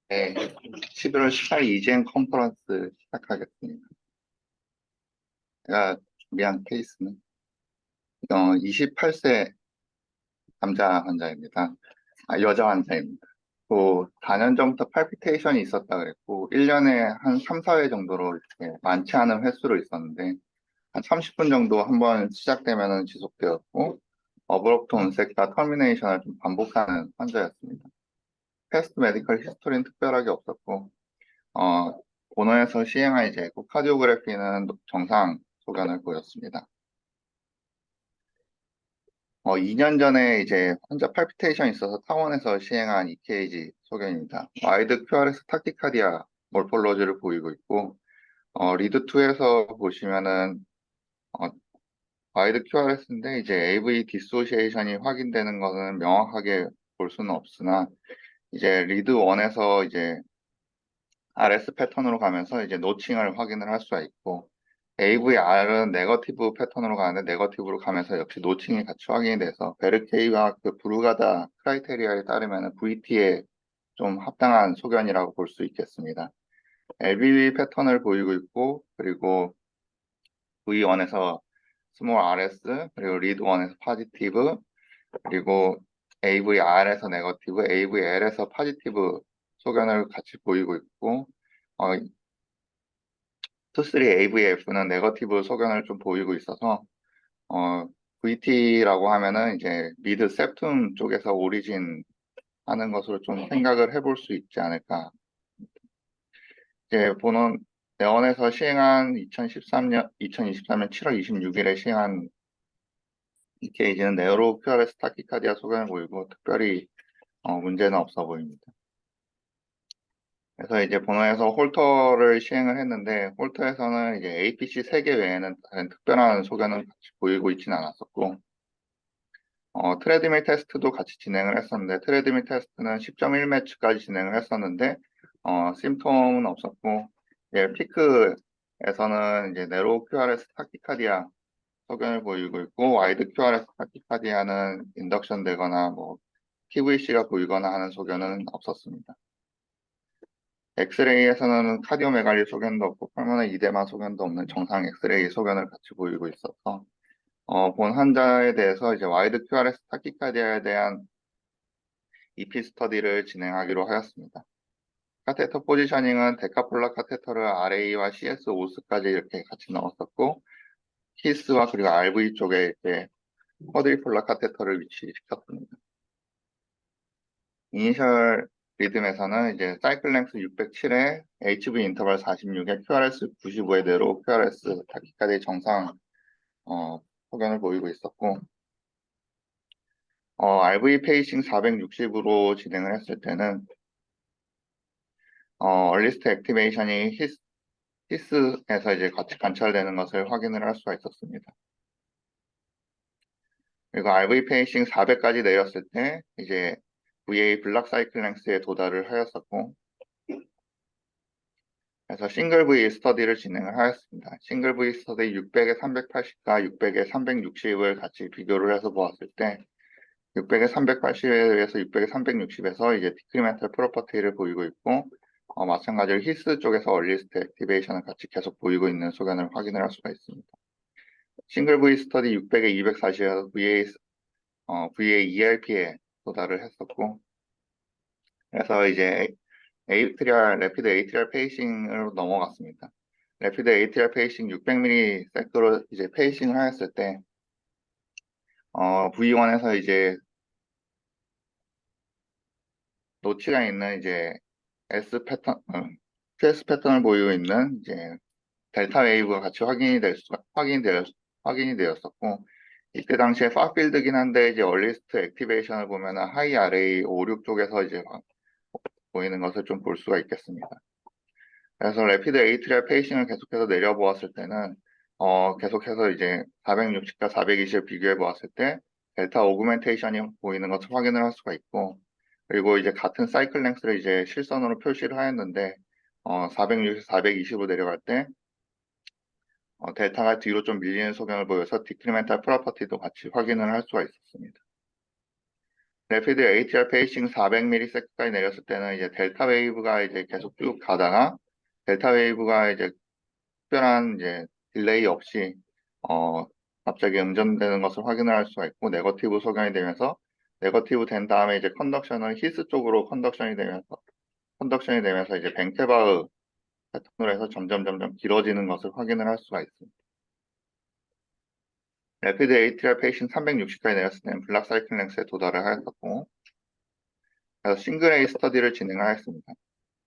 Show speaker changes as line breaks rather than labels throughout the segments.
네, 11월 18일 이젠 컨퍼런스 시작하겠습니다. 제가 준비한 케이스는 28세 남자 환자입니다. 여자 환자입니다. 4년 전부터 팔피테이션이 있었다 그랬고 1년에 한 3, 4회 정도로 이렇게 많지 않은 횟수로 있었는데 한 30분 정도 한번 시작되면 지속되었고 어브럽트 온셋과 터미네이션을 좀 반복하는 환자였습니다. 패스트 메디컬 히스토리는 특별하게 없었고 어, 본원에서 시행한 이제 에코카디오그래피는 정상 소견을 보였습니다. 2년 전에 이제 환자 팔피테이션이 있어서 타원에서 시행한 EKG 소견입니다. 와이드 QRS 타키카디아 몰폴로지를 보이고 있고, 리드2에서 보시면은, 와이드 QRS인데 이제 AV 디소시에이션이 확인되는 것은 명확하게 볼 수는 없으나, 이제 리드1에서 이제 RS 패턴으로 가면서 이제 노칭을 확인을 할 수가 있고 AVR은 네거티브 패턴으로 가는데 네거티브로 가면서 역시 노칭이 같이 확인이 돼서 베르케이와 그 브루가다 크라이테리아에 따르면 VT에 좀 합당한 소견이라고 볼 수 있겠습니다. LBB 패턴을 보이고 있고 그리고 V1에서 스몰 RS 그리고 리드1에서 포지티브 그리고 AVR에서 네거티브 AVL에서 포지티브 소견을 같이 보이고 있고 2, 3 AVF는 네거티브 소견을 좀 보이고 있어서 VT라고 하면은 이제 미드 septum 쪽에서 오리진 하는 것으로 좀 생각을 해볼 수 있지 않을까. 이제 본원 내원에서 시행한 2023년 7월 26일에 시행한 EKG는 네오로 QRS 타키카디아 소견을 보이고 특별히 문제는 없어 보입니다. 그래서 이제 본원에서 홀터를 시행을 했는데 홀터에서는 이제 APC 3개 외에는 다른 특별한 소견은 같이 보이고 있지는 않았었고 트레드밀 테스트도 같이 진행을 했었는데 트레드밀 테스트는 10.1매치까지 진행을 했었는데 심통은 없었고 이제 피크에서는 이제 네로 QRS 타키카디아 소견을 보이고 있고 와이드 QRS 타키카디아는 인덕션 되거나 뭐 TVC가 보이거나 하는 소견은 없었습니다. 엑스레이에서는 카디오메갈리 소견도 없고 펄모널 이데마 소견도 없는 정상 엑스레이 소견을 같이 보이고 있어서 본 환자에 대해서 이제 와이드 QRS 타키카디아에 대한 EP 스터디를 진행하기로 하였습니다. 카테터 포지셔닝은 데카폴라 카테터를 RA와 CS 오스까지 이렇게 같이 넣었었고 히스와 그리고 RV 쪽에 이렇게 쿼드리폴라 카테터를 위치시켰습니다. 이니셜 리듬에서는 이제 사이클 랭스 607에 HV 인터벌 46에 QRS 95에 내로 QRS 타키카디 정상 소견을 보이고 있었고 RV 페이싱 460으로 진행을 했을 때는 얼리스트 액티베이션이 히스에서 이제 같이 관찰되는 것을 확인을 할 수가 있었습니다. 그리고 RV 페이싱 400까지 내렸을 때 이제 VA 블락 사이클 랭스에 도달을 하였었고 그래서 싱글 V 스터디를 진행을 하였습니다. 싱글 V 스터디 600에 380과 600에 360을 같이 비교를 해서 보았을 때 600에 380에 의해서 600에 360에서 이제 디크리멘탈 프로퍼티를 보이고 있고 마찬가지로 히스 쪽에서 얼리스트 액티베이션을 같이 계속 보이고 있는 소견을 확인을 할 수가 있습니다. 싱글 V 스터디 600에 240에서 VA ERP에 도달을 했었고 그래서 이제 래피드 ATR 페이싱으로 넘어갔습니다. 래피드 ATR 페이싱 600mS로 이제 페이싱을 하였을 때 V1에서 이제 노치가 있는 이제 S 패턴, QS 패턴을 보이고 있는 이제 델타 웨이브가 같이 확인이 되었었고, 이때 당시에 파필드긴 한데, 이제 얼리스트 액티베이션을 보면은 하이 RA 5, 6 쪽에서 이제 보이는 것을 좀 볼 수가 있겠습니다. 그래서 래피드 에이트리얼 페이싱을 계속해서 내려보았을 때는, 계속해서 이제 460과 420을 비교해 보았을 때, 델타 오그멘테이션이 보이는 것을 확인을 할 수가 있고, 그리고 이제 같은 사이클 랭스를 이제 실선으로 표시를 하였는데, 460, 420으로 내려갈 때, 델타가 뒤로 좀 밀리는 소견을 보여서 디크리멘탈 프로퍼티도 같이 확인을 할 수가 있었습니다. 래피드 ATR 페이싱 400ms까지 내렸을 때는 이제 델타 웨이브가 이제 계속 쭉 가다가 델타 웨이브가 이제 특별한 이제 딜레이 없이 어 갑자기 음전되는 것을 확인할 수가 있고 네거티브 소견이 되면서 네거티브 된 다음에 이제 컨덕션은 히스 쪽으로 컨덕션이 되면서 이제 뱅케바흐 패턴으로 해서 점점 길어지는 것을 확인을 할 수가 있습니다. 래피드 ATR 페이싱 360까지 내렸을 때는 블락 사이클 랭스에 도달을 하였었고 그래서 싱글 A 스터디를 진행하였습니다.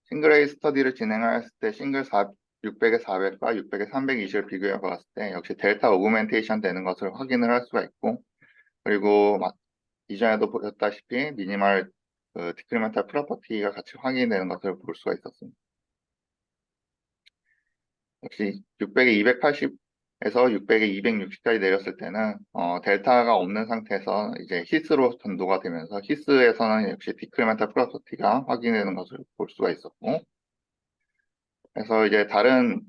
싱글 A 스터디를 진행하였을 때 싱글 600에 400과 600에 320을 비교해 봤을 때 역시 델타 오그멘테이션 되는 것을 확인을 할 수가 있고 그리고 이전에도 보셨다시피 미니멀 디크리멘탈 프로퍼티가 같이 확인되는 것을 볼 수가 있었습니다. 역시 600에 280에서 600에 260까지 내렸을 때는 델타가 없는 상태에서 이제 히스로 전도가 되면서 히스에서는 역시 디크리멘탈 프로퍼티가 확인되는 것을 볼 수가 있었고 그래서 이제 다른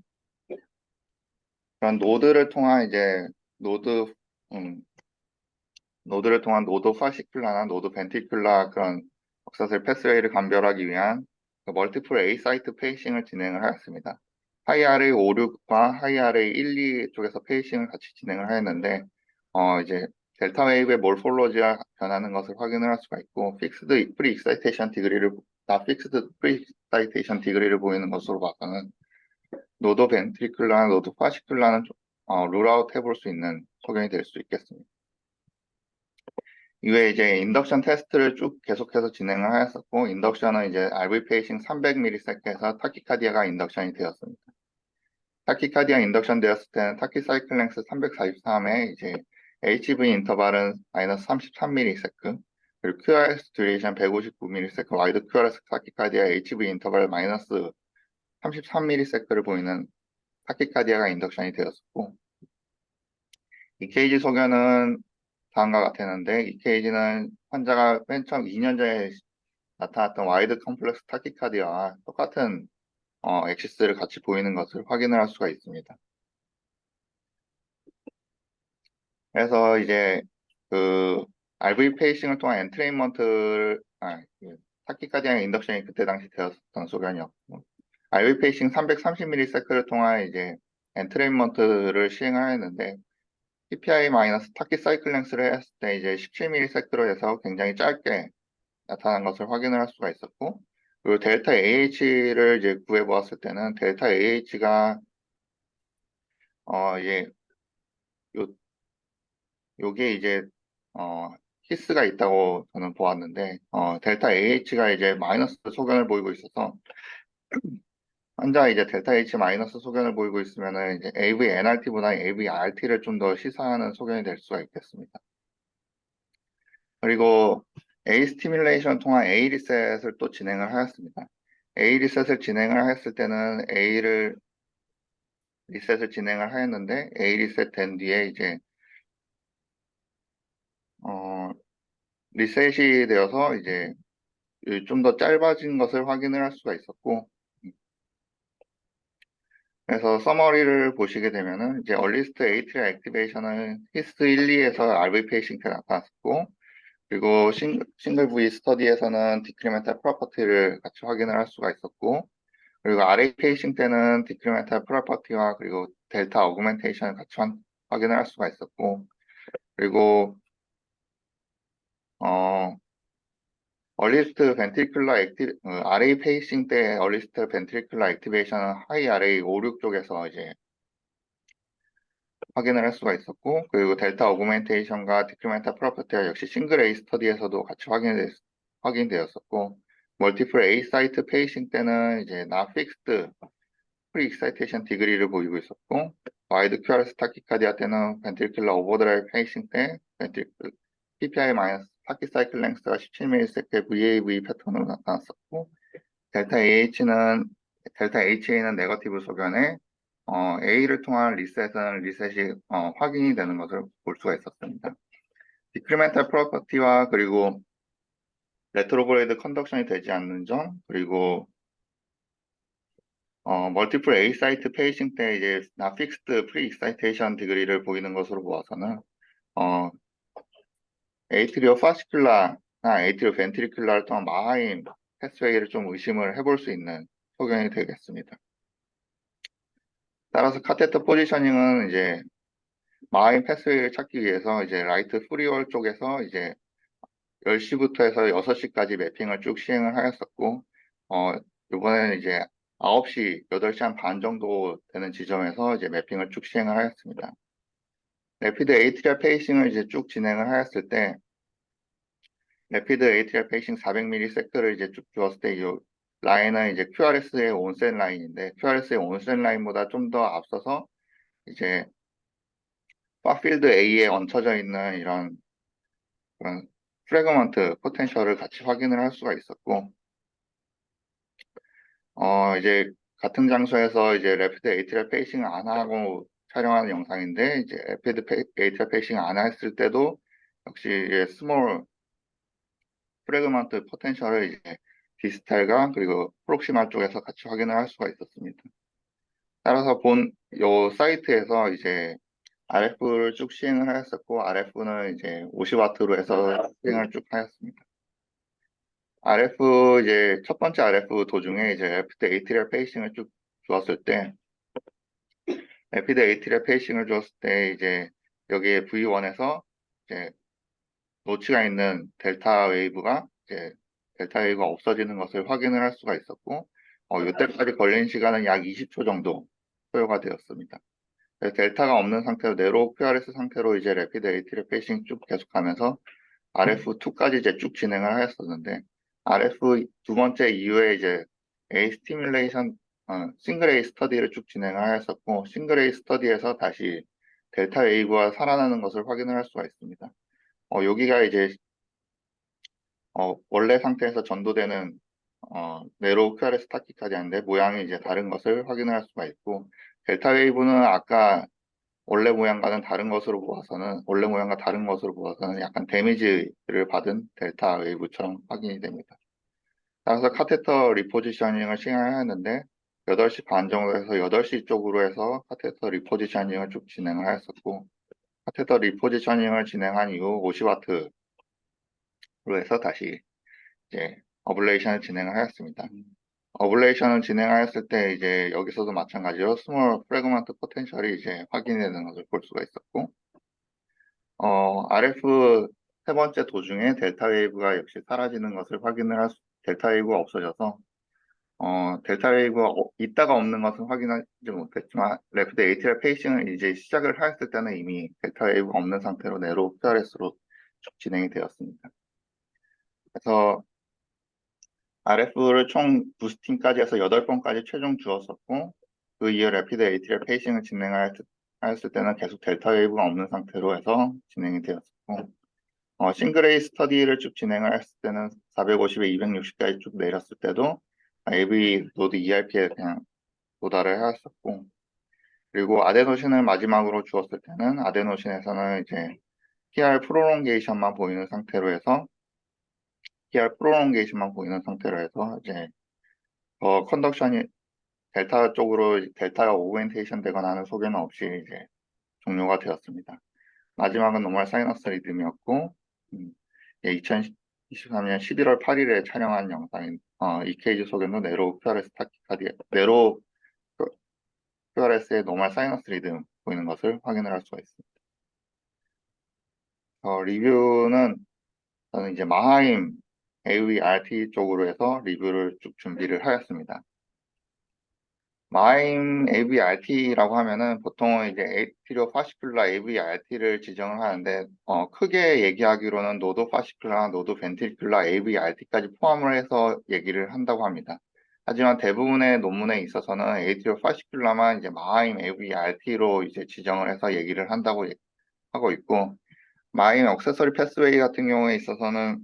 그런 노드를 통한 이제 노드 음, 노드를 통한 노드 파시큘라나 노드 벤티큘라 그런 역사슬 패스웨이를 감별하기 위한 멀티플 A 사이트 페이싱을 진행을 하였습니다. 하이아레이 56과 하이아레이 1, 2 쪽에서 페이싱을 같이 진행을 하였는데 이제 델타 웨이브의 몰폴로지가 변하는 것을 확인을 할 수가 있고 픽스드 프리 익사이테이션 디그리를 보이는 것으로 봐서는 노드 벤트리큘라나 노드 파시큘라는 룰아웃 해볼 수 있는 소견이 될 수 있겠습니다. 이외에 이제 인덕션 테스트를 쭉 계속해서 진행을 하였었고, 인덕션은 이제 RV 페이싱 300ms에서 타키카디아가 인덕션이 되었습니다. 타키카디아 인덕션 되었을 때는 타키 사이클 랭스 343에 이제 HV 인터벌은 마이너스 33ms, 그리고 QRS 듀레이션 159ms, 와이드 QRS 타키카디아 HV 인터벌 마이너스 33ms를 보이는 타키카디아가 인덕션이 되었었고, EKG 소견은 다음과 같았는데, EKG는 환자가 맨 처음 2년 전에 나타났던 와이드 컴플렉스 타키카디아와 똑같은 엑시스를 같이 보이는 것을 확인을 할 수가 있습니다. 그래서 이제 그 RV 페이싱을 통한 엔트레인먼트를 타키카디아 인덕션이 그때 당시 되었던 소견이었고 RV 페이싱 330ms를 통한 이제 엔트레인먼트를 시행하였는데 PPI-타키 사이클 랭스를 했을 때 이제 17ms로 해서 굉장히 짧게 나타난 것을 확인을 할 수가 있었고 그리고 델타 AH를 이제 구해 보았을 때는 델타 AH가 예, 요게 이제 히스가 있다고 저는 보았는데 델타 AH가 이제 마이너스 소견을 보이고 있어서 환자 이제 델타 H 마이너스 소견을 보이고 있으면은 이제 AV NRT보다 AV RT를 좀 더 시사하는 소견이 될 수가 있겠습니다. 그리고 A 스티뮬레이션 통한 A 리셋을 또 진행을 하였습니다. A 리셋을 진행을 했을 때는 리셋을 진행을 하였는데 A 리셋 된 뒤에 이제 리셋이 되어서 이제 좀 더 짧아진 것을 확인을 할 수가 있었고 그래서 서머리를 보시게 되면은 이제 얼리스트 에이트리아 액티베이션은 히스트 1, 2에서 RV 페이싱 때 나타났고 그리고 싱글 V 스터디에서는 디크리멘탈 프로퍼티를 같이 확인을 할 수가 있었고 그리고 RA 페이싱 때는 디크리멘탈 프로퍼티와 그리고 델타 어그멘테이션을 같이 확인을 할 수가 있었고 그리고 얼리스트 벤트리큘러 RA 페이싱 때 얼리스트 벤트리큘러 액티베이션은 하이 RA 5, 6 쪽에서 이제 확인을 할 수가 있었고 그리고 델타 어그멘테이션과 디크리멘탈 프로퍼티가 역시 싱글 A 스터디에서도 같이 확인되었었고 멀티플 A 사이트 페이싱 때는 이제 나 픽스드 프리 익사이테이션 디그리를 보이고 있었고 와이드 QRS 타키카디아 때는 벤트리큘러 오버드라이브 페이싱 때 PPI 마이너스 타키 사이클 랭스가 17ms의 VAV 패턴으로 나타났었고 델타 HA는 네거티브 소견에 A를 통한 리셋이 확인이 되는 것을 볼 수가 있었습니다. 디크리멘탈 프로퍼티와 그리고 레트로그레이드 컨덕션이 되지 않는 점 그리고 멀티플 A 사이트 페이싱 때 이제 나 픽스드 프리 익사이테이션 디그리를 보이는 것으로 보아서는 에이트리오 파시큘라 에이트리오 벤트리큘라를 통한 마하임 패스웨이를 좀 의심을 해볼 수 있는 소견이 되겠습니다. 따라서 카테터 포지셔닝은 이제 마하임 패스웨이를 찾기 위해서 이제 라이트 프리월 쪽에서 이제 10시부터 해서 6시까지 매핑을 쭉 시행을 하였었고, 이번에는 이제 9시, 8시 한 반 정도 되는 지점에서 이제 매핑을 쭉 시행을 하였습니다. 레피드 에이트리얼 페이싱을 이제 쭉 진행을 하였을 때, 레피드 에이트리얼 페이싱 400ms를 이제 쭉 주었을 때, 이 라인은 이제 QRS의 온셋 라인인데, QRS의 온셋 라인보다 좀 더 앞서서 이제 파필드 A에 얹혀져 있는 이런 그런 프래그먼트 포텐셜을 같이 확인을 할 수가 있었고, 이제 같은 장소에서 이제 레피드 에이트리얼 페이싱 안 하고 촬영하는 영상인데, 이제 레피드 에이트리얼 페이싱 안 했을 때도 역시 이제 스몰 프래그먼트 포텐셜을 이제 디스탈과 그리고 프록시말 쪽에서 같이 확인을 할 수가 있었습니다. 따라서 요 사이트에서 이제 RF를 쭉 시행을 하였었고, RF는 이제 50W로 해서 시행을 쭉 하였습니다. RF 이제 첫 번째 RF 도중에 이제 레피드 에이트리얼 페이싱을 쭉 주었을 때, 레피드 에이트리얼 페이싱을 주었을 때 이제 여기에 V1에서 이제 노치가 있는 델타 웨이브가 이제 델타 웨이브가 없어지는 것을 확인을 할 수가 있었고, 이때까지 걸린 시간은 약 20초 정도 소요가 되었습니다. 그래서 델타가 없는 상태로 네로 QRS 상태로 이제 레피드 에이트리얼 페이싱 쭉 계속하면서 RF2까지 이제 쭉 진행을 하였었는데, RF 두 번째 이후에 이제 A 스티뮬레이션, 싱글 A 스터디를 쭉 진행을 하였었고, 싱글 A 스터디에서 다시 델타 웨이브가 살아나는 것을 확인을 할 수가 있습니다. 여기가 이제, 원래 상태에서 전도되는, 네로 QRS 타키카디아인데, 모양이 이제 다른 것을 확인을 할 수가 있고, 델타 웨이브는 아까 원래 모양과는 다른 것으로 보아서는, 원래 모양과 다른 것으로 보아서는 약간 데미지를 받은 델타 웨이브처럼 확인이 됩니다. 따라서 카테터 리포지셔닝을 시행하였는데, 8시 반 정도에서 8시 쪽으로 해서 카테터 리포지셔닝을 쭉 진행을 하였었고, 카테터 리포지셔닝을 진행한 이후 50W로 해서 다시 이제 어블레이션을 진행을 하였습니다. 어블레이션을 진행하였을 때 이제 여기서도 마찬가지로 스몰 프래그먼트 포텐셜이 이제 확인이 되는 것을 볼 수가 있었고, RF 세 번째 도중에 델타 웨이브가 역시 사라지는 것을 델타 웨이브가 없어져서, 델타 웨이브가 있다가 없는 것은 확인하지 못했지만, 레피드 에이트리얼 페이싱을 이제 시작을 하였을 때는 이미 델타 웨이브가 없는 상태로 네로 QRS로 쭉 진행이 되었습니다. 그래서 RF를 총 부스팅까지 해서 8번까지 최종 주었었고, 그 이후 레피드 에이트리얼 페이싱을 진행하였을 때는 계속 델타 웨이브가 없는 상태로 해서 진행이 되었었고, 싱글 A 스터디를 쭉 진행을 했을 때는 450에 260까지 쭉 내렸을 때도 AV 노드 ERP에 그냥 도달을 해왔었고, 그리고 아데노신을 마지막으로 주었을 때는 아데노신에서는 이제 PR 프롤롱게이션만 보이는 상태로 해서 이제 컨덕션이 델타 쪽으로 델타가 오그멘테이션 되거나 하는 소견은 없이 이제 종료가 되었습니다. 마지막은 노멀 사이너스 리듬이었고, 2023년 11월 8일에 촬영한 영상인 EKG 소견도 네로 QRS 네로 QRS의 노멀 사이너스 리듬 보이는 것을 확인을 할 수가 있습니다. 리뷰는 저는 이제 마하임 AVRT 쪽으로 해서 리뷰를 쭉 준비를 하였습니다. 마임 AVRT라고 하면은 보통은 이제 에이티리오 파시큘라 AVRT를 지정을 하는데, 크게 얘기하기로는 노도 파시큘라, 노도 벤트리큘라 AVRT까지 포함을 해서 얘기를 한다고 합니다. 하지만 대부분의 논문에 있어서는 에이티리오 파시큘라만 이제 마임 AVRT로 이제 지정을 해서 얘기를 한다고 하고 있고, 마임 액세서리 패스웨이 같은 경우에 있어서는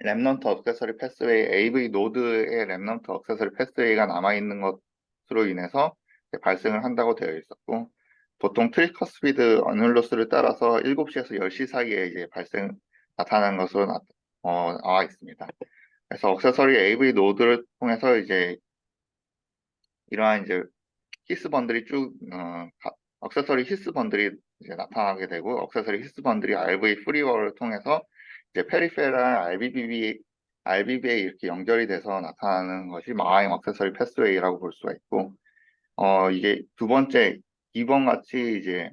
랩넌트 액세서리 패스웨이, AV 노드의 랩넌트 액세서리 패스웨이가 남아있는 것으로 인해서 발생을 한다고 되어 있었고, 보통 트리커 스피드 어눌러스를 따라서 7시에서 10시 사이에 이제 나타난 것으로 나와 있습니다. 그래서 액세서리 AV 노드를 통해서 이제 이러한 이제 히스번들이 액세서리 히스번들이 이제 나타나게 되고, 액세서리 히스번들이 RV 프리워를 통해서 이제 페리페럴 RBB에 이렇게 연결이 돼서 나타나는 것이 마하임 액세서리 패스웨이라고 볼 수가 있고, 이게 두 번째 2번 같이 이제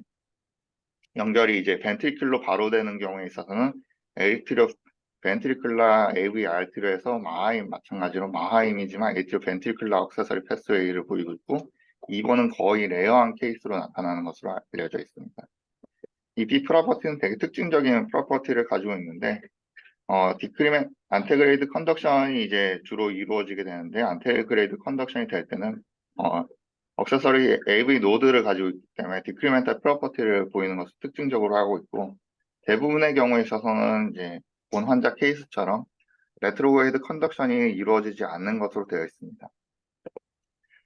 연결이 이제 벤트리클로 바로 되는 경우에 있어서는 에이트리오 벤트리클라 AV 아르테리오에서 마하임 마찬가지로 마하임이지만 에이트리오 벤트리클라 액세서리 패스웨이를 보이고 있고, 2번은 거의 레어한 케이스로 나타나는 것으로 알려져 있습니다. 이 B 프로퍼티는 되게 특징적인 프로퍼티를 가지고 있는데, 안테그레이드 컨덕션이 이제 주로 이루어지게 되는데, 안테그레이드 컨덕션이 될 때는, 액세서리 AV 노드를 가지고 있기 때문에 디크리멘탈 프로퍼티를 보이는 것을 특징적으로 하고 있고, 대부분의 경우에 있어서는 이제 본 환자 케이스처럼 레트로그레이드 컨덕션이 이루어지지 않는 것으로 되어 있습니다.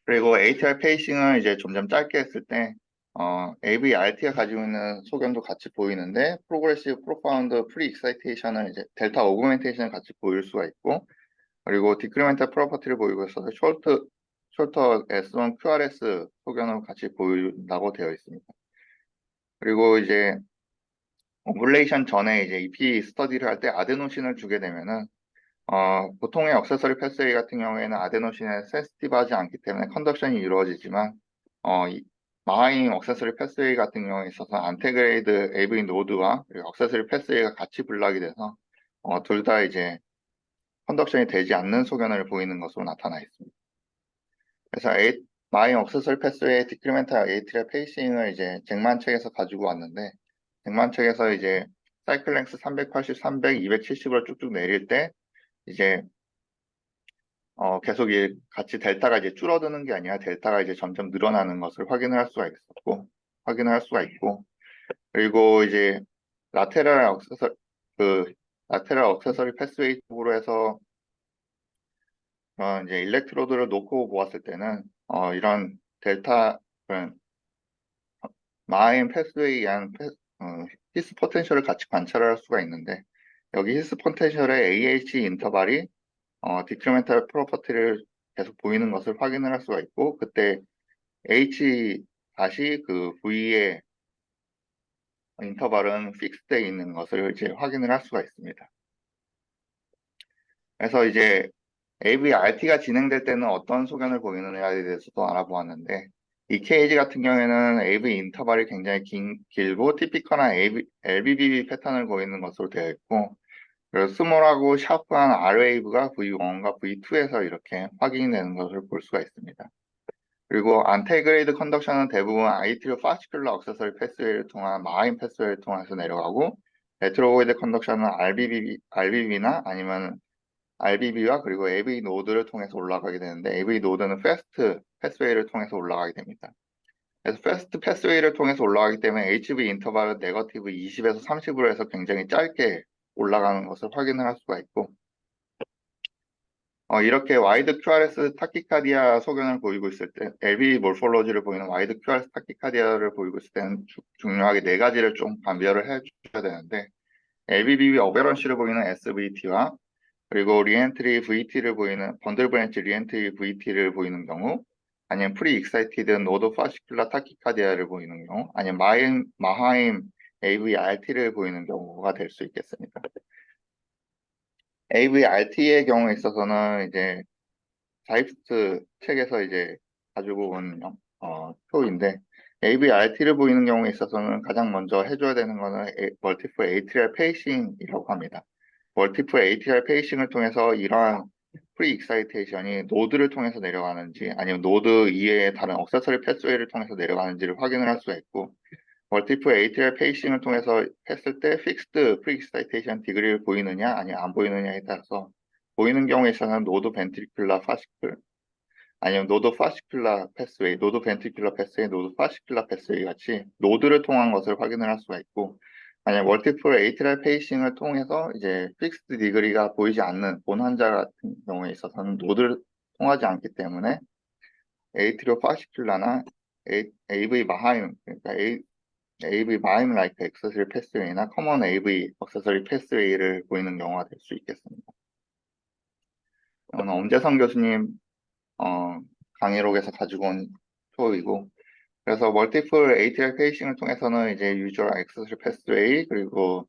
그리고 ATR 페이싱을 이제 점점 짧게 했을 때, AVRT가 가지고 있는 소견도 같이 보이는데, 프로그레시브 프로파운드 프리 익사이테이션을 이제 델타 오그멘테이션을 같이 보일 수가 있고, 그리고 디크리멘탈 프로퍼티를 보이고 있어서 숄터 S1 QRS 소견을 같이 보인다고 되어 있습니다. 그리고 이제 오블레이션 전에 이제 EP 스터디를 할 때 아데노신을 주게 되면은 보통의 액세서리 패스웨이 같은 경우에는 아데노신에 센시티브하지 않기 때문에 컨덕션이 이루어지지만 마하임 액세서리 패스웨이 같은 경우에 있어서 안테그레이드 AV 노드와 그리고 액세서리 패스웨이가 같이 블락이 돼서 둘 다 이제 컨덕션이 되지 않는 소견을 보이는 것으로 나타나 있습니다. 그래서 마하임 액세서리 패스웨이 디크리멘탈 에이트리얼 페이싱을 이제 잭만 책에서 가지고 왔는데, 잭만 책에서 이제 사이클 랭스 380, 300, 270을 쭉쭉 내릴 때 이제 계속 같이 델타가 이제 줄어드는 게 아니라 델타가 이제 점점 늘어나는 것을 확인을 할 수가 있고, 그리고 이제 라테랄 액세서 라테랄 액세서리 패스웨이 쪽으로 해서 이제 일렉트로드를 놓고 보았을 때는 이런 델타 마하임 패스웨이에 의한 히스 포텐셜을 같이 관찰할 수가 있는데, 여기 히스 포텐셜의 AH 인터벌이 디크리멘탈 프로퍼티를 계속 보이는 것을 확인을 할 수가 있고, 그때 H 다시 그 V의 인터벌은 픽스되어 있는 것을 이제 확인을 할 수가 있습니다. 그래서 이제 AVRT가 진행될 때는 어떤 소견을 보이느냐에 대해서도 알아보았는데, 이 케이지 같은 경우에는 AV 인터벌이 굉장히 길고 티피컬한 LBB 패턴을 보이는 것으로 되어 있고, 그리고 스몰하고 샤프한 R웨이브가 V1과 V2에서 이렇게 확인이 되는 것을 볼 수가 있습니다. 그리고 안테그레이드 컨덕션은 대부분 아이트리오 파시큘러 액세서리 패스웨이를 통한 마하임 패스웨이를 통해서 내려가고, 레트로고이드 컨덕션은 RBB나 아니면 RBB와 그리고 AV 노드를 통해서 올라가게 되는데, AV 노드는 패스트 패스웨이를 통해서 올라가게 됩니다. 그래서 패스트 패스웨이를 통해서 올라가기 때문에 HV 인터벌은 네거티브 20에서 30으로 해서 굉장히 짧게 올라가는 것을 확인을 할 수가 있고, 이렇게 와이드 QRS 타키카디아 소견을 보이고 있을 때, LV 몰폴로지를 보이는 와이드 QRS 타키카디아를 보이고 있을 때는 중요하게 네 가지를 좀 감별을 해줘야 되는데, LVB 어베런시를 보이는 SVT와 그리고 리엔트리 VT를 보이는 번들 브랜치 리엔트리 VT를 보이는 경우, 아니면 프리 익사이티드 노드 파시큘라 타키카디아를 보이는 경우, 아니면 마하임 AVRT를 보이는 경우가 될 수 있겠습니다. AVRT의 경우에 있어서는 이제 자이프트 책에서 이제 가지고 온 표인데, AVRT를 보이는 경우에 있어서는 가장 먼저 해줘야 되는 거는 멀티플 ATR 페이싱이라고 합니다. 멀티플 ATR 페이싱을 통해서 이러한 프리 익사이테이션이 노드를 통해서 내려가는지 아니면 노드 이외의 다른 액세서리 패스웨이를 통해서 내려가는지를 확인을 할 수가 있고, 멀티플 ATR 페이싱을 통해서 했을 때 픽스드 프리 익사이테이션 디그리를 보이느냐 아니면 안 보이느냐에 따라서, 보이는 경우에 있어서는 노드 벤트리큘라 파시클 아니면 노드 파시큘라 패스웨이, 노드 벤트리큘라 패스웨이, 노드 파시큘라 패스웨이 같이 노드를 통한 것을 확인을 할 수가 있고, 만약 멀티플 에이트랄 페이싱을 통해서 이제 픽스드 디그리가 보이지 않는 본 환자 같은 경우에 있어서는 노드를 통하지 않기 때문에 에이트리오 파시큘라나 AV 마하임, 그러니까 AV 마하임 라이크 액세서리 패스웨이나 커먼 AV 액세서리 패스웨이를 보이는 경우가 될 수 있겠습니다. 오늘 엄재성 교수님 강의록에서 가지고 온 표이고, 그래서 멀티플 ATR 페이싱을 통해서는 이제 유저 액세서리 패스웨이 그리고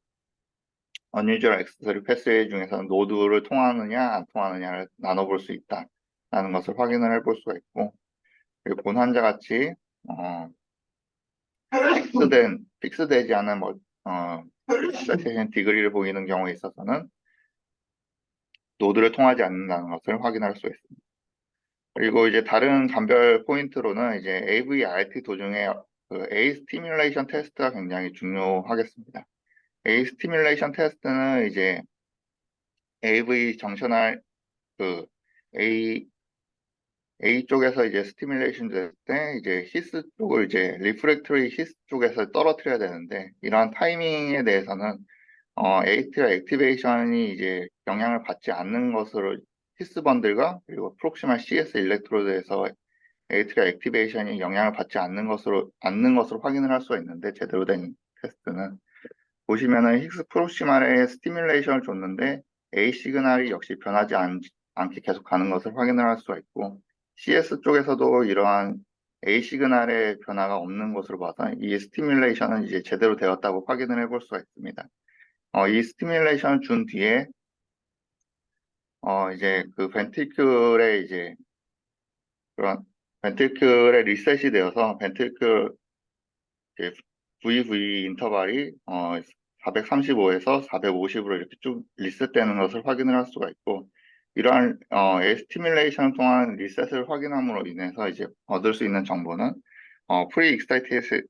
unusual accessory pathway 중에서는 노드를 통하느냐 안 통하느냐를 나눠볼 수 있다라는 것을 확인을 해볼 수가 있고, 그리고 본 환자 같이 픽스되지 않은 excitation 디그리를 보이는 경우에 있어서는 노드를 통하지 않는다는 것을 확인할 수 있습니다. 그리고 이제 다른 감별 포인트로는 이제 AVRT 도중에 그 A 스티뮬레이션 테스트가 굉장히 중요하겠습니다. A 스티뮬레이션 테스트는 이제 AV 정션할 그 A 쪽에서 이제 스티뮬레이션 될 때 이제 히스 쪽을 이제 리프렉터리 히스 쪽에서 떨어뜨려야 되는데, 이러한 타이밍에 대해서는 에이트리얼 액티베이션이 이제 영향을 받지 않는 것으로, 히스 번들과 그리고 프록시말 CS 일렉트로드에서 에이트리얼 액티베이션이 영향을 받지 않는 것으로 확인을 할 수가 있는데, 제대로 된 테스트는 보시면은 힉스 프록시말에 스티뮬레이션을 줬는데 A 시그널이 역시 변하지 않게 계속 가는 것을 확인을 할 수가 있고, CS 쪽에서도 이러한 A 시그널의 변화가 없는 것으로 봐서 이 스티뮬레이션은 이제 제대로 되었다고 확인을 해볼 수가 있습니다. 이 스티뮬레이션을 준 뒤에 이제 그 벤트리클에 이제 그런 벤트리클에 리셋이 되어서 벤트리클 VV 인터벌이 435에서 450으로 이렇게 쭉 리셋되는 것을 확인을 할 수가 있고, 이러한 스티뮬레이션 동안 리셋을 확인함으로 인해서 이제 얻을 수 있는 정보는 프리-익사이티드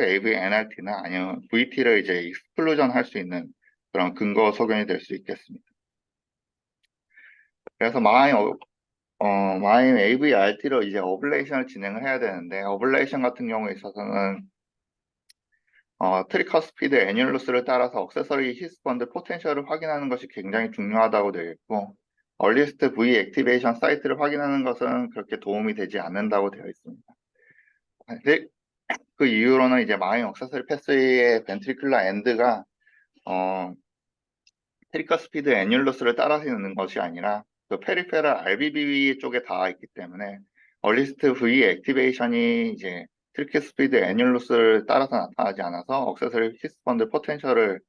AV NRT나 아니면 VT를 이제 익스클루전 할 수 있는 그런 근거 소견이 될 수 있겠습니다. 그래서 마임 AVRT로 이제 어블레이션을 진행을 해야 되는데, 어블레이션 같은 경우에 있어서는 트리커스피드 애뉴루스를 따라서 억세서리 히스펀드 포텐셜을 확인하는 것이 굉장히 중요하다고 되어 있고, 얼리스트 V 액티베이션 사이트를 확인하는 것은 그렇게 도움이 되지 않는다고 되어 있습니다. 그 이후로는 이제 마임 억세서리 패스의 벤트리클라 엔드가 트리커스피드 애뉴루스를 따라서 있는 것이 아니라 그 페리페럴 RBB 쪽에 닿아 있기 때문에 얼리스트 V 액티베이션이 이제 트리커스피드 애뉴루스를 따라서 나타나지 않아서 억세서리 히스펀드 포텐셜을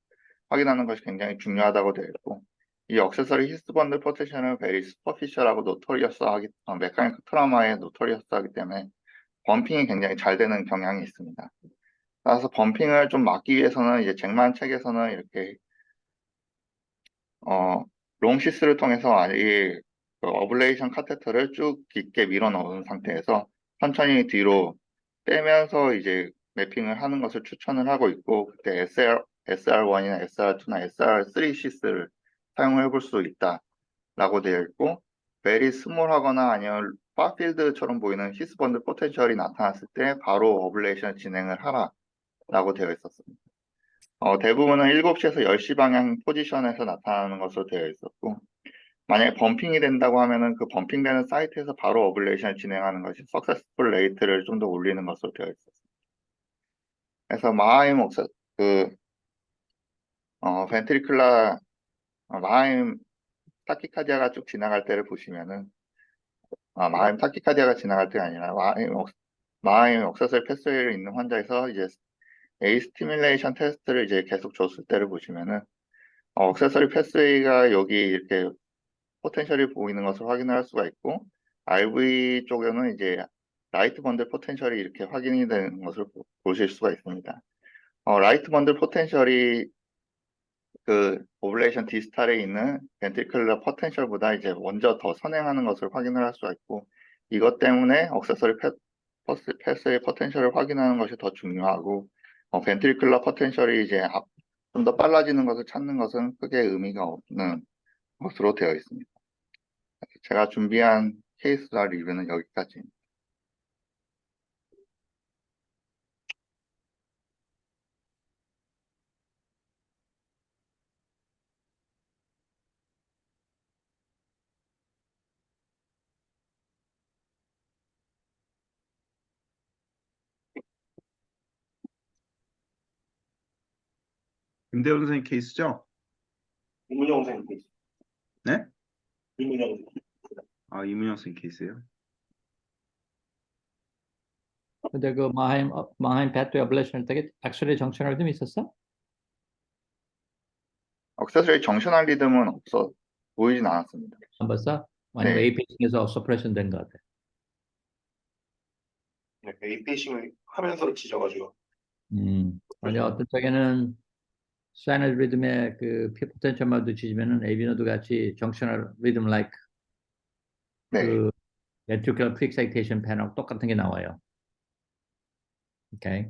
확인하는 것이 굉장히 중요하다고 되어 있고, 이 억세서리 히스펀드 포텐셜은 베리 슈퍼피셜하고 노토리어스하기 메카니컬 트라우마에 노토리어스하기 때문에 범핑이 굉장히 잘 되는 경향이 있습니다. 따라서 범핑을 좀 막기 위해서는 이제 잭만 책에서는 이렇게 롱시스를 통해서 아예 그 어블레이션 카테터를 쭉 깊게 밀어 넣은 상태에서 천천히 뒤로 빼면서 이제 매핑을 하는 것을 추천을 하고 있고, 그때 SR1이나 SR2나 SR3 시스를 사용해 볼 수 있다라고 되어 있고, 베리 스몰하거나 아니면 파필드처럼 보이는 히스번드 포텐셜이 나타났을 때 바로 어블레이션 진행을 하라라고 되어 있었습니다. 대부분은 7시에서 10시 방향 포지션에서 나타나는 것으로 되어 있었고, 만약에 범핑이 된다고 하면은 그 범핑되는 사이트에서 바로 어블레이션을 진행하는 것이 석세스풀 레이트를 좀 더 올리는 것으로 되어 있었습니다. 그래서 마하임 벤트리클라 마하임 타키카디아가 쭉 지나갈 때를 보시면은 마하임 타키카디아가 지나갈 때가 아니라 마하임 억세서리 패스웨이를 있는 환자에서 이제 A 스티뮬레이션 테스트를 이제 계속 줬을 때를 보시면은 억세서리 패스웨이가 여기 이렇게 포텐셜이 보이는 것을 확인을 할 수가 있고, RV 쪽에는 이제 라이트 번들 포텐셜이 이렇게 확인이 되는 것을 보실 수가 있습니다. 라이트 번들 포텐셜이 그 오블레이션 디스탈에 있는 벤트리클러 포텐셜보다 이제 먼저 더 선행하는 것을 확인을 할 수가 있고, 이것 때문에 억세서리 패스의 포텐셜을 확인하는 것이 더 중요하고, 벤트리클러 포텐셜이 이제 좀 더 빨라지는 것을 찾는 것은 크게 의미가 없는 것으로 되어 있습니다. 제가 준비한 케이스와 리뷰는 여기까지입니다.
김대원 선생님 케이스죠?
이문영 선생님 케이스.
네?
이문영 선생님.
아, 이문영 선생님 케이스예요?
근데 그 마하임, 마하임 패트웨이 어블레이션 할 때 엑스레이 정천할 좀 있었어?
억세서리 정션할 리듬은 보이진 않았습니다.
안 봤어? 아니면
네.
A 페이싱에서 서프레션 된 것 같아.
네, 베이페이싱을 하면서 찢어가지고.
아니 어떤 쪽에는 사이너스 리듬의 그 포텐셜 모드 지지면은 AB노드 같이 정션al 리듬 like
네.
그 ventricular pre-excitation pattern 똑같은 게 나와요. 오케이.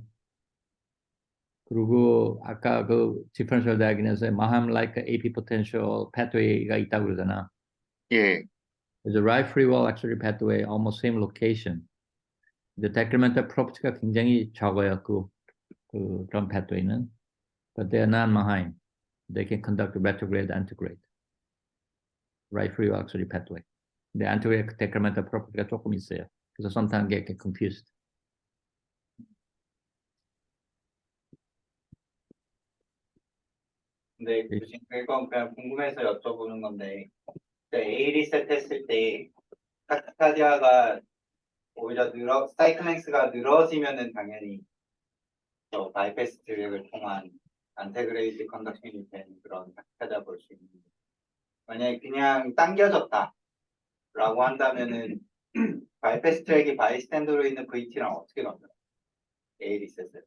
그리고 아까 그 differential diagnose에 Mahan like AP potential pathway가 있다고 그러잖아.
예.
There's a right free wall axillary pathway almost same location. The decremental property가 굉장히 적어요. 그런 pathway는. But they are not Mahan. They can conduct retrograde, antegrade. Right free wall axillary pathway. 근데 antegrade decremental property가 조금 있어요. 그래서 sometimes get confused.
근데 그건 그냥 궁금해서 여쭤보는 건데 A 리셋 했을 때 타키카디아가 오히려 사이클랭스가 늘어지면은 당연히 저 바이패스 트랙을 통한 안테그레이드 컨덕션이 된 그런 타키카디아 볼 수 있는데 만약에 그냥 당겨졌다라고 한다면은 바이패스 트랙이 바이스탠드로 있는 VT랑 어떻게 넘겨요? A 리셋을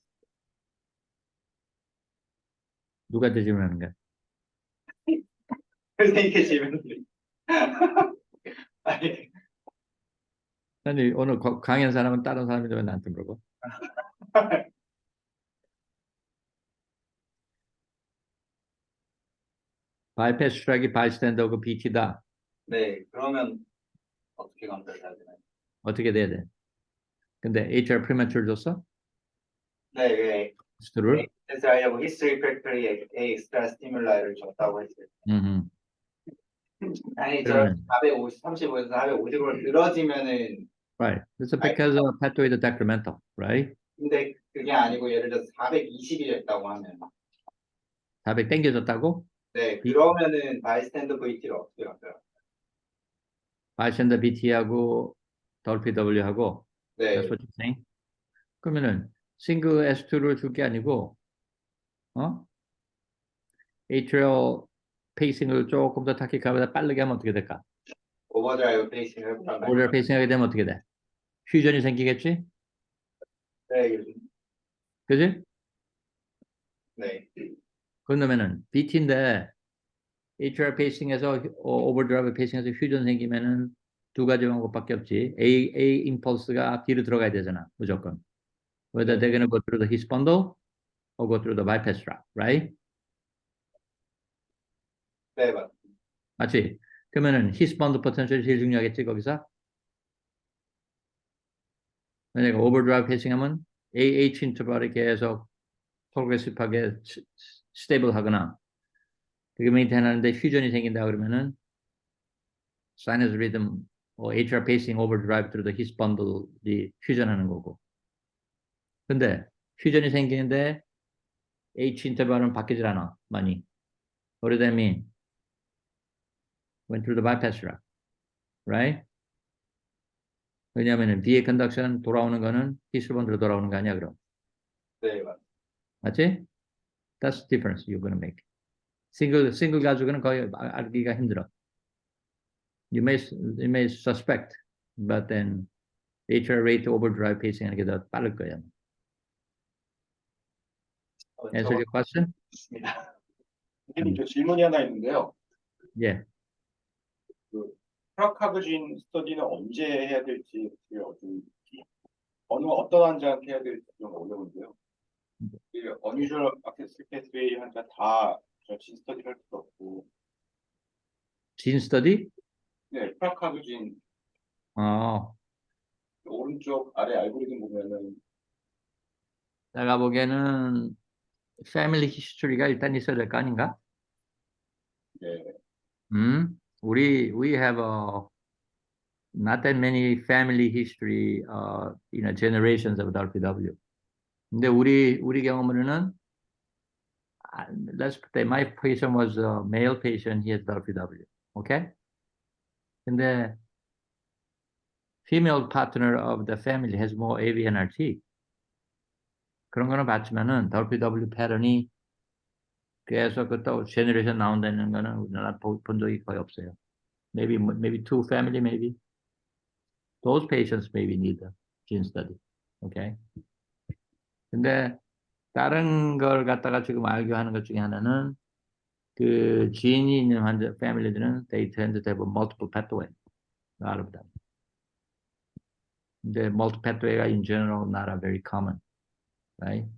누가 대질문하는 거야?
선생님께 질문드리 아니
아니 오늘 강연 사람은 다른 사람인데 왜 나한테 물어봐? 바이패스 트랙이 바이스탠더고 BT다.
네 그러면 어떻게 감별해야 되나요?
어떻게 돼야 돼? 근데 HR 프리매추얼 줬어?
네, 왜
스트를?
그래서 하려고 히스토리 팩토리 엑스트라 스티뮬라이를 줬다고 했어요. 아니 저
그러면
450, 35에서 450으로 늘어지면은
right. It's because of pathway to decremental, right?
근데 그게 아니고 예를 들어서 420이 됐다고 하면
400 땡겨졌다고?
네 그러면은 바이스탠드 VT를 어떻게 만들어요?
바이스탠더 BT하고 WPW하고
네,
That's what you're saying? 그러면은 싱글 S2를 줄 게 아니고 atrial 페이싱을 조금 더 타키카보다 빠르게 하면 어떻게 될까?
오버드라이브 페이싱을 해보면
오버드라이브 페이싱하게 되면 어떻게 돼? 퓨전이 생기겠지?
네,
그지?
네,
그러면은 BT인데 atrial 페이싱에서 오버드라이브 페이싱에서 퓨전 생기면은 두 가지 방법밖에 없지. A 임펄스가 뒤로 들어가야 되잖아. 무조건. Whether they're going to go through the his bundle or go through the bypass route, right?
네
맞지? 그러면은 his bundle potential 제일 중요하겠지 거기서? 만약에 오버드라이브 페이싱하면 AH 인터벌이 계속 프로그레시브하게 스테이블하거나 그게 메인테인하는데 퓨전이 생긴다 그러면은 사이너스 리듬 HR pacing overdrive through the his bundle이 퓨전하는 거고. 근데 퓨전이 생기는데 H 인터벌은 바뀌질 않아 많이. What does that mean? Went through the bypass route, right? 왜냐하면 B의 컨덕션 돌아오는 거는 his bundle로 돌아오는 거 아니야 그럼.
네,
맞지? That's the difference you're gonna make. 싱글 가지고는 거의 알기가 힘들어. You may suspect, but then HR rate overdrive pacing 하는 게 더 빠를 거야. Answer your question?
선생님, 저 질문이 하나 있는데요.
Yeah.
프라카그진 스터디는 언제 해야 될지 어떤 환자한테 해야 될지 좀 어려운데요. unusual access pathway 환자 다 진 스터디를 할 수 없고,
Gene study?
네, 프라카그진 오른쪽 아래 알고리즘 보면은
내가 보기에는 family history가 일단 있어야 될 거 아닌가?
네,
We have not that many family history, generations of WPW. 근데 우리 경험으로는 let's say my patient was a male patient, he has WPW. Okay? 근데 female partner of the family has more AVNRT. 그런 거는 봤지만은 WPW 패턴이 그래서 그또 제너레이션 나온다는 거는 우리나라 본 적이 거의 없어요. Maybe two family, maybe. Those patients maybe need a gene study. Okay. 근데 다른 걸 갖다가 지금 알교하는 것 중에 하나는 그 지인이 있는 환자 패밀리들은 they tend to have multiple pathway. A lot of them. 근데 multiple pathway가 in general not a very common, right?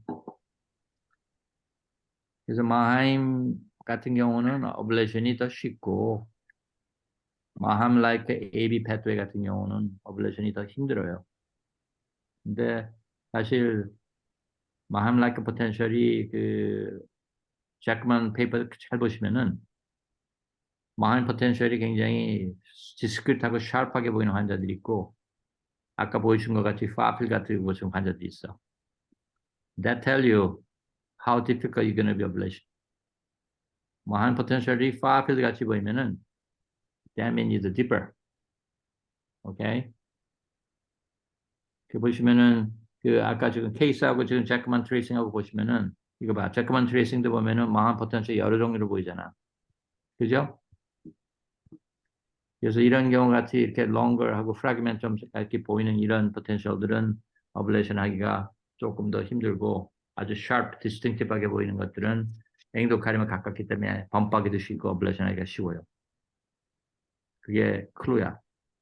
그래서 마하임 같은 경우는 어블레이션이 더 쉽고 마함 like AB pathway 같은 경우는 어블레이션이 더 힘들어요. 근데 사실 마함 like potential이 그 제크만 페이퍼 잘 보시면은 마함 포텐셜이 굉장히 디스크릿하고 샤프하게 보이는 환자들이 있고 아까 보여준 것 같이 파필 같은 보시는 환자들이 있어. That tell you how difficult you're going to be ablation. 마함 포텐셜이 파필 같이 보이면은 that means it's deeper. Okay? 그 보시면은 그 아까 지금 케이스하고 지금 제크만 트레이싱하고 보시면은 이거 봐. 제크만 트레이싱도 보면은 마함 포텐셜 여러 종류로 보이잖아. 그죠? 그래서 이런 경우 같이 이렇게 롱걸하고 프래그먼트 좀 이렇게 보이는 이런 포텐셜들은 어블레이션 하기가 조금 더 힘들고 아주 샤프, 디스팅티브하게 보이는 것들은 엔도카리움에 가깝기 때문에 범박이도 쉽고 어블레이션 하기가 쉬워요. 그게 클루야.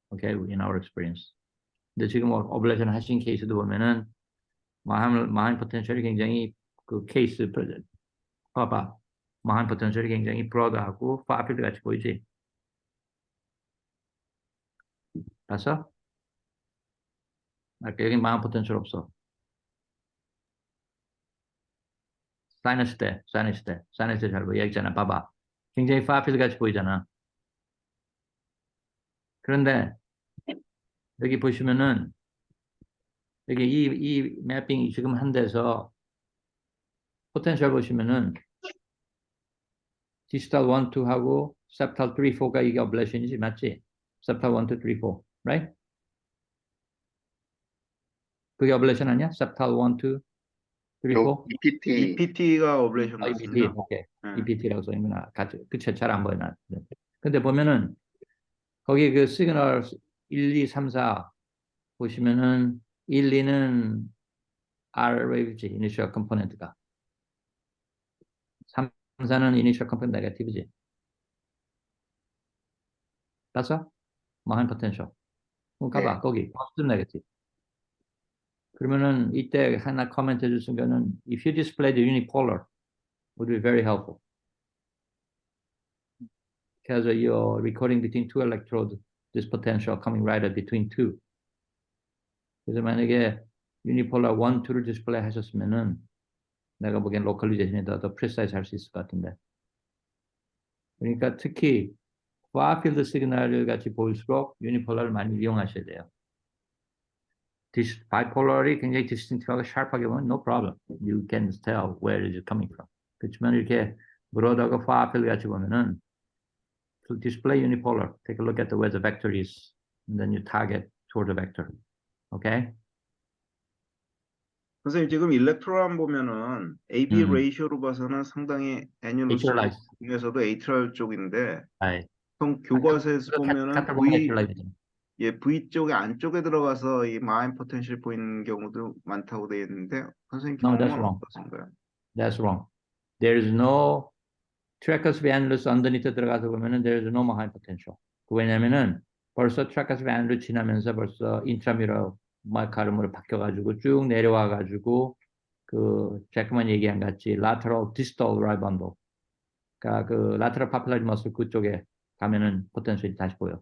Okay, in our experience. 근데 지금 어블레이션 하신 케이스도 보면은 마한 포텐셜이 굉장히 그 케이스 봐봐. 마한 포텐셜이 굉장히 브로드하고 파필드 같이 보이지? 봤어? 아까 여기 마한 포텐셜 없어. 사이너스 때 잘 보여. 여기 있잖아. 봐봐. 굉장히 파필드 같이 보이잖아. 그런데 여기 보시면은 여기 이 매핑이 지금 한 데서 포텐셜 보시면은 디스탈 1, 2하고 septal 3, 4가 이게 어블레이션이지 맞지? septal 1, 2, 3, 4, right? 그게 어블레이션 아니야? septal 1, 2, 3, 4?
EPT
EPT가 어블레이션
EPT,
맞습니다.
오케이.
네.
EPT라고 써있구나. 그치, 잘 안 보여, 나. 근데 보면은, 거기 그 시그널 1, 2, 3, 4 보시면은, 1, 2는 R wave지, initial component가. 3, 4는 initial component negative지. 봤어? 마한 potential. 그럼 가봐,
네.
거기, positive negative. 그러면은, 이때 하나 코멘트 해줄 거는, if you display the unipolar, would be very helpful. Because you're recording between two electrodes, this potential coming right at between two. 그래서 만약에 유니폴라 1, 2를 디스플레이 하셨으면은 내가 보기엔 로컬리제이션이 더 프리사이즈 할 수 있을 것 같은데. 그러니까 특히 파필드 시그널을 같이 보일수록 유니폴라를 많이 이용하셔야 돼요. 바이폴러리 굉장히 디스팅티브하고 샤프하게 보면 no problem. You can tell where it is coming from. 그렇지만 이렇게 브로드하고 파필드 같이 보면은 to display unipolar, take a look at where the vector is, and then you target toward the vector. Okay?
선생님 지금 일렉트로만 보면은 AB
음.
레이쇼로 봐서는 상당히 애뉴러스
Atrialized.
중에서도 에이트럴 쪽인데
아이.
보통 교과서에서 보면은
카탈보미네
V 쪽에 안쪽에 들어가서 이 마인 포텐셜 보이는 경우도 많다고 되어 있는데 선생님
No, that's
경험은
wrong.
어떠신가요?
That's wrong. There is no tragus annulus underneath 들어가서 보면은 there is no high potential. 왜냐면은 벌써 tragus annulus 지나면서 벌써 intramural 마이카름으로 바뀌어가지고 쭉 내려와가지고 그 제크만 얘기한 같이 lateral distal right bundle. 그러니까 그 lateral papillary muscle 그쪽에 가면은 potential이 다시 보여.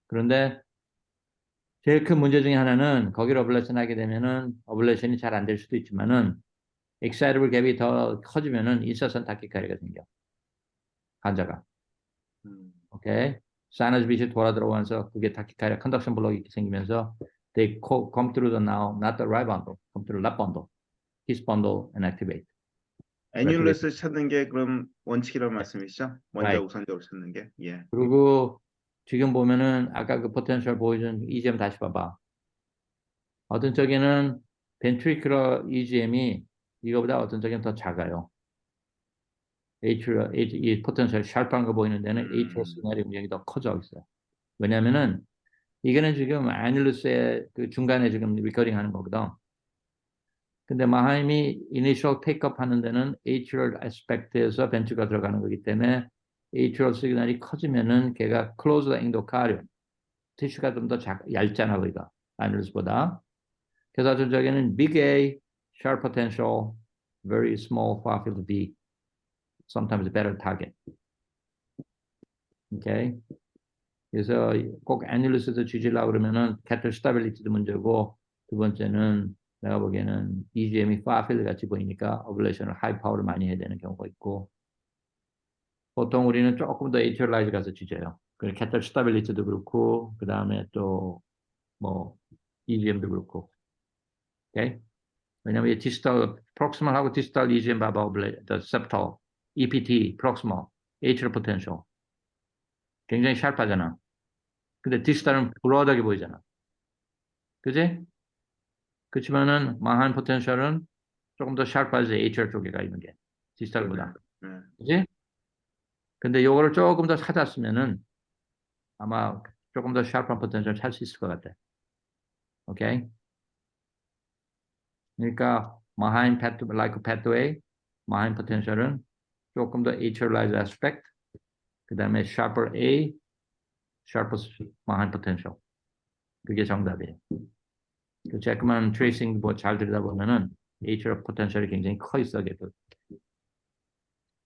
그런데 제일 큰 문제 중에 하나는 거기를 어블레이션 하게 되면은 어블레이션이 잘 안 될 수도 있지만은 excitable 갭이 더 커지면은 인서선 타키카리가 생겨. 환자가. 오케이. 사이너스 빛이 돌아 들어오면서 그게 타키카리아 컨덕션 블록이 생기면서 they come through the now, not the right bundle, come through the left bundle, his bundle and activate.
애뉴러스 찾는 게 그럼 원칙이라는 말씀이시죠? 먼저
Right.
우선적으로 찾는 게. 예.
그리고 지금 보면은 아까 그 포텐셜 보여준 EGM 다시 봐봐. 어떤 쪽에는 ventricular EGM이 이거보다 어떤 쪽에는 더 작아요. 이 포텐셜 샬프한 거 보이는 데는 atrial 시그널이 굉장히 더 커져 있어요. 왜냐면은 이거는 지금 아닐루스의 그 중간에 지금 리커딩 하는 거거든. 근데 마하임이 이니셜 테이크업 하는 데는 atrial aspect에서 벤트가 들어가는 거기 때문에 atrial 시그널이 커지면은 걔가 closed endocardium 티슈가 좀 더 얇잖아 거기가 아닐루스보다. 그래서 저기는 big A, sharp potential, very small far field B, sometimes better target. 오케이. 그래서 꼭 애닐루스에서 뒤지려고 그러면은 캐틀 스타빌리티도 문제고 두 번째는 내가 보기에는 EGM이 far-field 같이 보이니까 어블레이션을 하이 파워를 많이 해야 되는 경우가 있고 보통 우리는 조금 더 ATR라이즈 가서 뒤져요. 그 캐틀 스타빌리티도 그렇고 그 다음에 또 뭐 EGM도 그렇고. 오케이. 왜냐면 이 디스탈 프록시멀하고 디스탈 EGM 봐봐 septal, EPT, proximal, atrial potential 굉장히 샬프하잖아. 근데 디스탈은 브로드하게 보이잖아. 그지? 그렇지만은 마하임 포텐셜은 조금 더 샬프하지 atrial 쪽에 가 있는 게 디스탈보다. 그지? 근데 요거를 조금 더 찾았으면은 아마 조금 더 샬프한 포텐셜 찾을 수 있을 것 같아. 오케이? 그러니까 마하임 like pathway, 마하임 포텐셜은 조금 더 atrialized aspect, 그 다음에 sharper A, sharper 마하임 포텐셜. 그게 정답이에요. 그 제크만 트레이싱 뭐 잘 들여다보면은 atrial 포텐셜이 굉장히 커 있어.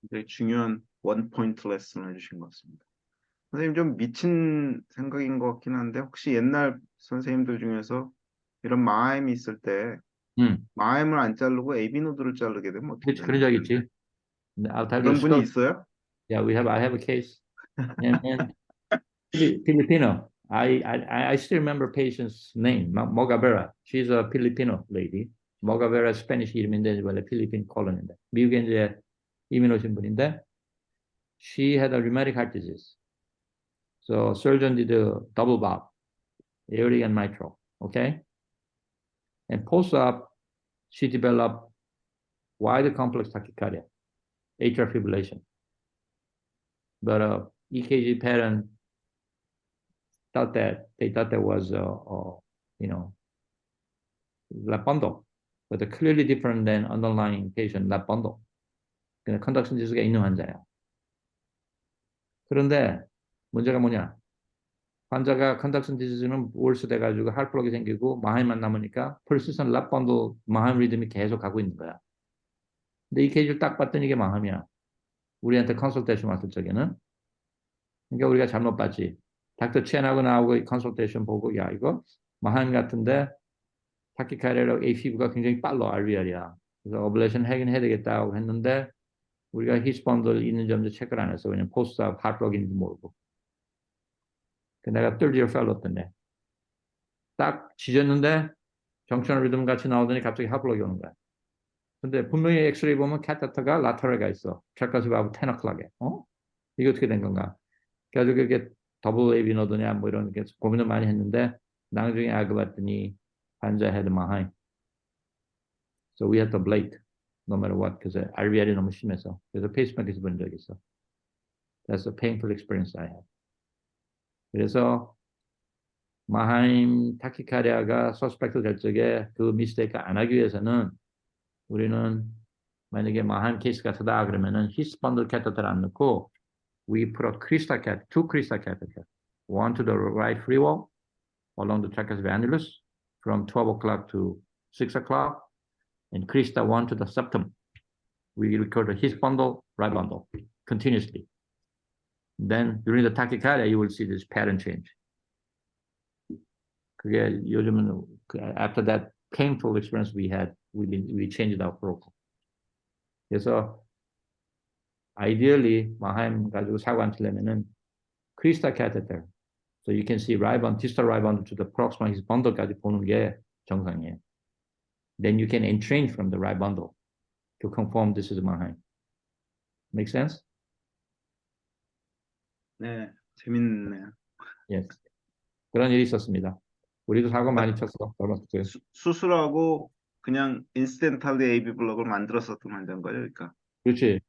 굉장히 중요한 원 포인트 레슨을 해주신 것 같습니다. 선생님 좀 미친 생각인 것 같긴 한데 혹시 옛날 선생님들 중에서 이런 마하임이 있을 때 마하임을 안 자르고 AB 노드를 자르게 되면 어떻게
그런 적
되나요?
있지. I'll tell you a
그런 분이
story.
있어요?
Yeah, I have a case. And Filipino. I still remember patient's name, Mogavera. She's a Filipino lady. Mogavera Spanish 이름인데 원래 필리핀 콜론인데 미국에 이제 이민 오신 분인데 she had a rheumatic heart disease. So surgeon did a double valve, aortic and mitral. Okay, and post-op she developed wide complex tachycardia, atrial fibrillation. But EKG pattern they thought that was you know lap bundle, but clearly different than underlying patient lap bundle. 그냥 컨덕션 지수가 있는 환자야. 그런데 문제가 뭐냐? 환자가 컨덕션 디지즈는 월수돼 가지고 할플럭이 생기고 마하임만 남으니까 persistent lap bundle 마하임 리듬이 계속 가고 있는 거야. 근데 EKG를 딱 봤더니 이게 마하임이야. 우리한테 컨설테이션 왔을 적에는. 그러니까 우리가 잘못 봤지. 닥터 첸하고 나오고 컨설테이션 보고 야 이거 마하임 같은데 타키카리아랑 AFib가 굉장히 빨라 RVR이야. 그래서 어블레이션 하긴 해야 되겠다고 했는데 우리가 히스펀들 있는 점도 체크를 안 했어. 왜냐면 포스트업 하플럭인지 모르고. 내가 3rd-year fellow였던데 딱 지졌는데 정tional 리듬 같이 나오더니 갑자기 하플럭이 오는 거야. 근데 분명히 엑스레이 보면 캐테터가 라터럴가 있어. 트래커스하고 10 o'clock에. 이게 어떻게 된 건가? 그래가지고 그게 더블 AV 넣더냐 뭐 이런 게 고민을 많이 했는데 나중에 알고 봤더니 환자 had 마하임. So we had to ablate no matter what because RVR이 너무 심해서. 그래서 페이스메이커에서 본 적이 있어. That's a painful experience I had. 그래서 마하임 타키카리아가 서스펙트 될 적에 그 미스테이크 안 하기 위해서는 우리는 만약에 마하임 케이스 같다 그러면은 히스펀들 캐터터를 안 넣고 we put a crystal catheter, 2 crystal catheter, one to the right free wall along the tragus annulus from 12 o'clock to 6 o'clock, and crystal one to the septum. We record the his bundle, right bundle, continuously. Then during the tachycardia, you will see this pattern change. 그게 요즘은 after that painful experience we had, we changed our protocol. 그래서 ideally 마하임 가지고 사고 안 치려면은 crystal catheter, so you can see right bundle, distal right bundle to the proximal his bundle까지 보는 게 정상이에요. Then you can entrain from the right bundle to confirm this is 마하임. Make sense?
네, 재밌네요.
Yes. 그런 일이 있었습니다. 우리도 사고 많이 쳤어. 젊었을 때.
수술하고 그냥 인시덴탈리 AB 블록을 만들었었던 환자인 거예요, 그러니까.
그렇지.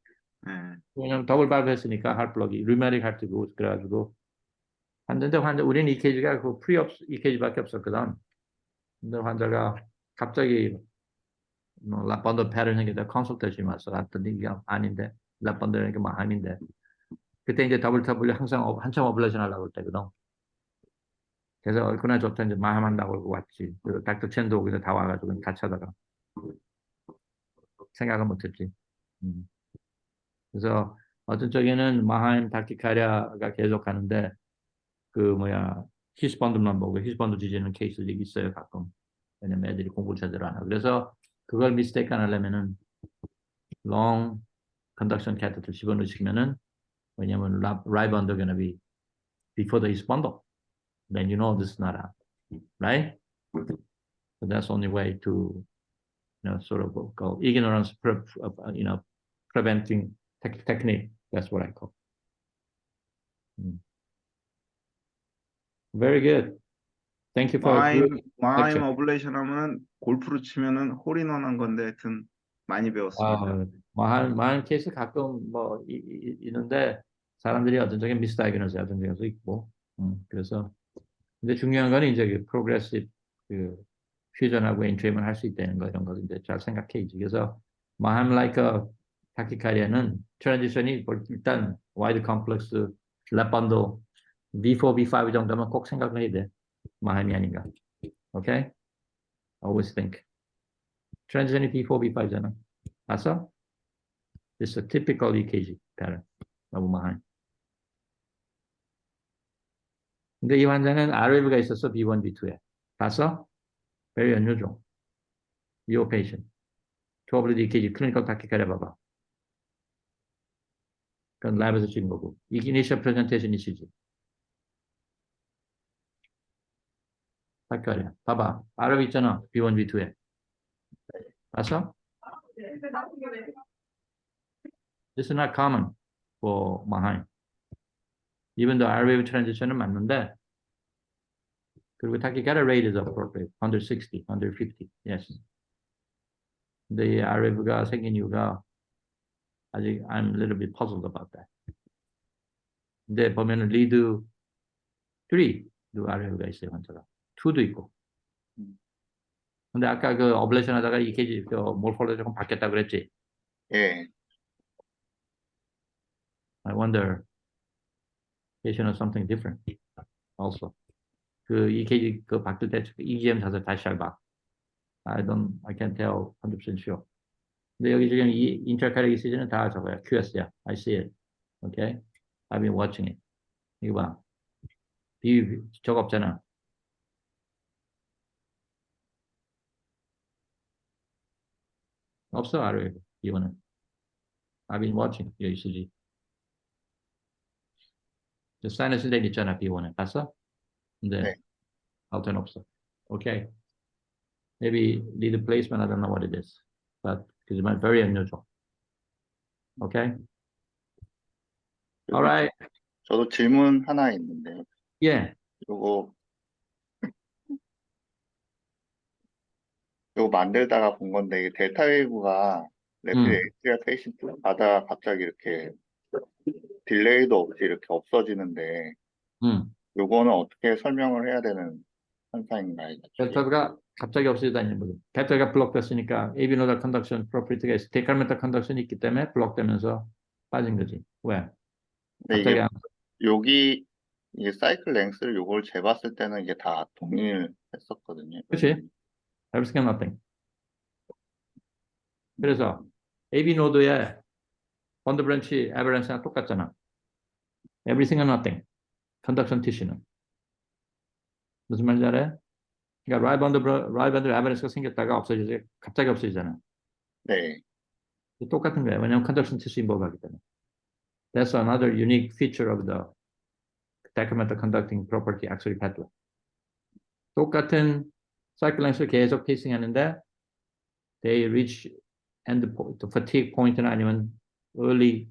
예.
왜냐면 더블 발브 했으니까 하트블럭이 류메릭 하트고 그래가지고 환자 우리는 EKG가 그 프리업 EKG밖에 없었거든. 근데 환자가 갑자기 뭐 라펀더 패를 생기다 컨설테이션 왔어. 갔더니 이게 아닌데 라펀더는 마함인데 그때 이제 WW 항상 한참 오블레이션 하려고 할 때거든. 그래서 얼마나 좋다 이제 마함한다고 그러고 왔지. 그 닥터 첸도 오기서 다 와가지고 같이 하다가 생각은 못했지. 그래서 어떤 쪽에는 마하임 다키카리아가 계속 하는데 그 뭐야 히스펀드만 보고 히스펀드 뒤지는 케이스들이 있어요 가끔. 왜냐면 애들이 공부를 제대로 안 하고. 그래서 그걸 미스테이크 안 하려면은 long conduction catheter 집어넣으시면은 왜냐면 right bundle gonna be before the hispundle. Then you know this is not happening, right? So that's the only way to sort of go ignorance, preventing technique. That's what I call. Very good. Thank you for a good
마하임
lecture.
어블레이션 하면 골프로 치면은 홀인원 한 건데 하여튼 많이 배웠습니다.
많은 케이스 가끔 뭐 있는데 사람들이 어떤 적에 미스다이그노스 어떤 적에도 있고 그래서 근데 중요한 건 이제 그 프로그레시브 그 퓨전하고 엔트리만 할 수 있다는 거 이런 거 이제 잘 생각해야지. 그래서 마함 라이커 타키카리아는 트랜지션이 일단 와이드 컴플렉스 랩반도 B4, B5 정도면 꼭 생각을 해야 돼. 마함이 아닌가. Okay? Always think. 트랜지션이 B4, B5잖아. 봤어? It's a typical EKG pattern. 너무 마함. 근데 이 환자는 RW가 있었어. B1, B2에. 봤어? Very unusual. Your patient. 12 EKG 클리니컬 타키카리아 봐봐. 그건 랩에서 찍은 거고. 이 이니셜 프레젠테이션 이시지. 타키카리아. 봐봐. RW 있잖아. B1, B2에. 봤어? This is not common for Mahaim. Even though RWave transition은 맞는데 그리고 타키카리아 rate is appropriate. 160, 150. Yes. 근데 이 RW가 생긴 이유가 아직 I'm a little bit puzzled about that. 근데 보면은 리드 3도 RW가 있어요, 환자가. 2도 있고. 근데 아까 그 어블레이션 하다가 EKG 그 몰폴로 조금 바뀌었다 그랬지?
예.
I wonder patient has something different also. 그 EKG 그 바뀔 때 EGM 자세 다시 잘 봐. I can't tell 100% sure. 근데 여기 지금 이 인트라카리기 시즌은 다 저거야. QS야. I see it. Okay? I've been watching it. 이거 봐. 저거 없잖아. 없어, 아래 이거는. I've been watching your ECG. 저 사이너스 렌 있잖아, B1에. 봤어? 근데
네.
아웃은 없어. Okay. Maybe lead placement, I don't know what it is. But it's very unusual. Okay? All right.
저도 질문 하나 있는데요.
Yeah.
요거 만들다가 본 건데 이게 델타 웨이브가 래피드 에이트리아 페이션트마다 갑자기 이렇게 딜레이도 없이 이렇게 없어지는데 요거는 어떻게 설명을 해야 되는 현상인가요?
델타가 갑자기 없어지다는 거죠. 델타가 블록됐으니까 AB 노달 컨덕션 프로퍼리티가 있어. 데칼멘탈 컨덕션이 있기 때문에 블록되면서 빠진 거지. 왜?
근데
갑자기
이게 여기 이게 사이클 랭스를 요걸 재봤을 때는 이게 다 동일했었거든요.
그렇지. Everything nothing. 그래서 AB 노드의 번드 브랜치 에버런스랑 똑같잖아. Everything and nothing. 컨덕션 티슈는. 무슨 말인지 알아요? 그러니까 라이번드 에버런스가 생겼다가 없어지지. 갑자기 없어지잖아.
네.
똑같은 거예요. 왜냐하면 컨덕션 티슈 인볼브하기 때문에. That's another unique feature of the decremental conducting property axillary pathway. 똑같은 사이클 랭스를 계속 페이싱 하는데 they reach end point, fatigue point나 아니면 early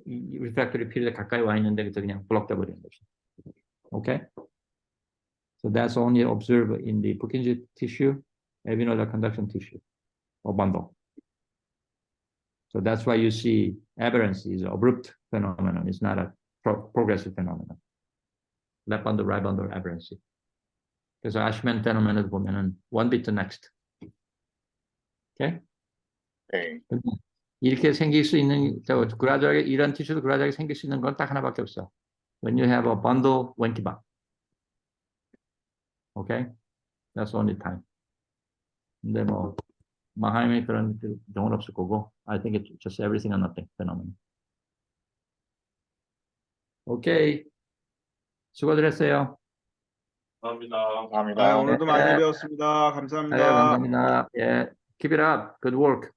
refractory period 가까이 와 있는데 그래서 그냥 블록돼 버리는 거죠. Okay? So that's only observed in the Purkinje tissue, avinular conduction tissue, or bundle. So that's why you see aberrancy is abrupt phenomenon. It's not a progressive phenomenon. Left bundle, right bundle aberrancy. 그래서 Ashman phenomen을 보면은 one bit next. Okay?
네.
이렇게 생길 수 있는 그라듀얼하게 이런 티슈도 그라듀얼하게 생길 수 있는 건 딱 하나밖에 없어. When you have a bundle wenkiba. Okay? That's the only time. 근데 뭐 마하임의 그런 경우는 없을 거고, I think it's just everything or nothing phenomenon. 오케이. 수고들 했어요.
감사합니다.
감사합니다.
오늘도 많이 배웠습니다. 감사합니다.
감사합니다. 예. Keep it up. Good work.